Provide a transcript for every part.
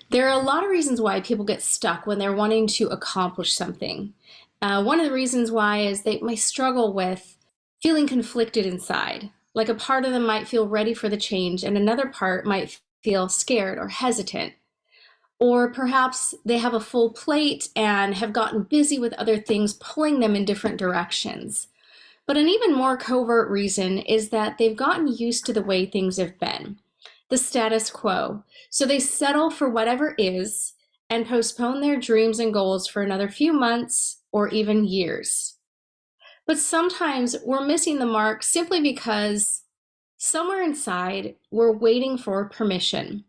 There are a lot of reasons why people get stuck when they're wanting to accomplish something. One of the reasons why is they might struggle with feeling conflicted inside. Like a part of them might feel ready for the change, and another part might feel scared or hesitant. Or perhaps they have a full plate and have gotten busy with other things pulling them in different directions. But an even more covert reason is that they've gotten used to the way things have been, the status quo. So they settle for whatever is and postpone their dreams and goals for another few months or even years. But sometimes we're missing the mark simply because somewhere inside we're waiting for permission.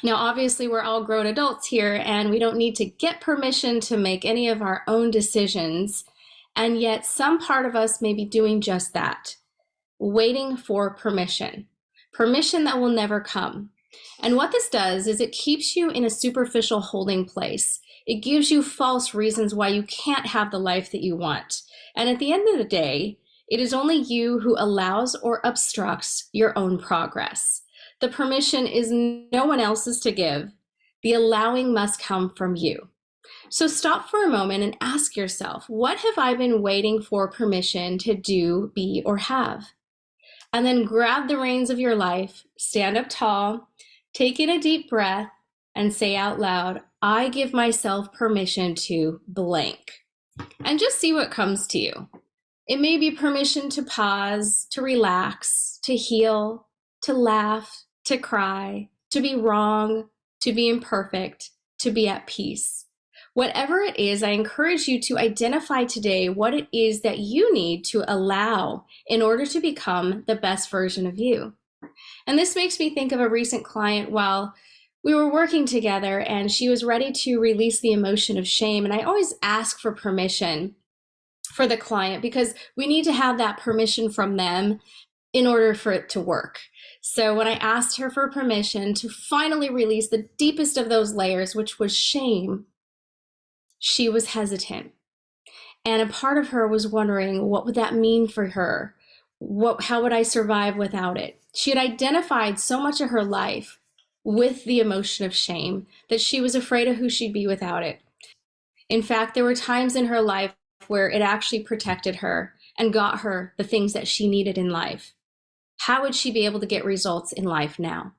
Now, obviously, we're all grown adults here and we don't need to get permission to make any of our own decisions. And yet some part of us may be doing just that, waiting for permission, permission that will never come. And what this does is it keeps you in a superficial holding place. It gives you false reasons why you can't have the life that you want. And at the end of the day, it is only you who allows or obstructs your own progress. The permission is no one else's to give. The allowing must come from you. So stop for a moment and ask yourself, what have I been waiting for permission to do, be, or have? And then grab the reins of your life, stand up tall, take in a deep breath, and say out loud, I give myself permission to blank. And just see what comes to you. It may be permission to pause, to relax, to heal, to laugh, to cry, to be wrong, to be imperfect, to be at peace. Whatever it is, I encourage you to identify today what it is that you need to allow in order to become the best version of you. And this makes me think of a recent client while we were working together and she was ready to release the emotion of shame. And I always ask for permission for the client because we need to have that permission from them in order for it to work. So when I asked her for permission to finally release the deepest of those layers, which was shame, she was hesitant. And a part of her was wondering, what would that mean for her? How would I survive without it? She had identified so much of her life with the emotion of shame that she was afraid of who she'd be without it. In fact, there were times in her life where it actually protected her and got her the things that she needed in life. How would she be able to get results in life now?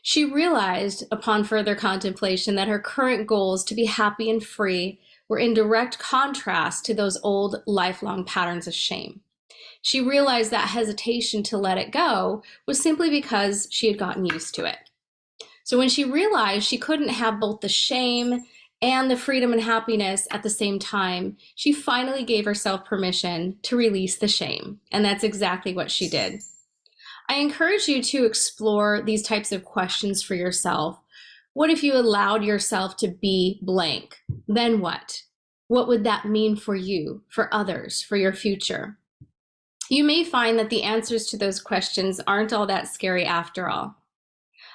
She realized upon further contemplation that her current goals to be happy and free were in direct contrast to those old lifelong patterns of shame. She realized that hesitation to let it go was simply because she had gotten used to it. So when she realized she couldn't have both the shame and the freedom and happiness at the same time, she finally gave herself permission to release the shame. And that's exactly what she did. I encourage you to explore these types of questions for yourself. What if you allowed yourself to be blank? Then what? What would that mean for you, for others, for your future? You may find that the answers to those questions aren't all that scary after all.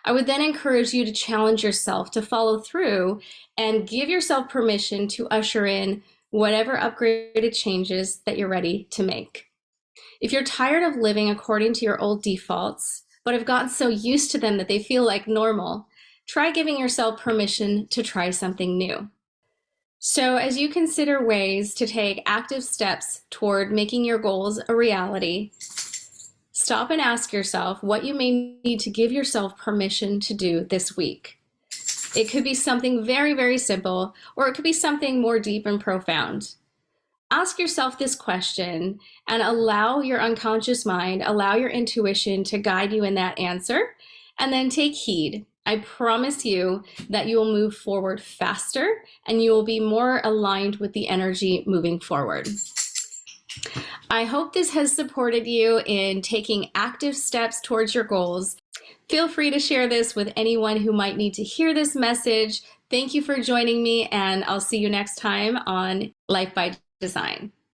I would then encourage you to challenge yourself to follow through and give yourself permission to usher in whatever upgraded changes that you're ready to make. If you're tired of living according to your old defaults, but have gotten so used to them that they feel like normal, try giving yourself permission to try something new. So as you consider ways to take active steps toward making your goals a reality, stop and ask yourself what you may need to give yourself permission to do this week. It could be something very, very simple, or it could be something more deep and profound. Ask yourself this question and allow your unconscious mind, allow your intuition to guide you in that answer, and then take heed. I promise you that you will move forward faster and you will be more aligned with the energy moving forward. I hope this has supported you in taking active steps towards your goals. Feel free to share this with anyone who might need to hear this message. Thank you for joining me, and I'll see you next time on Life by Design.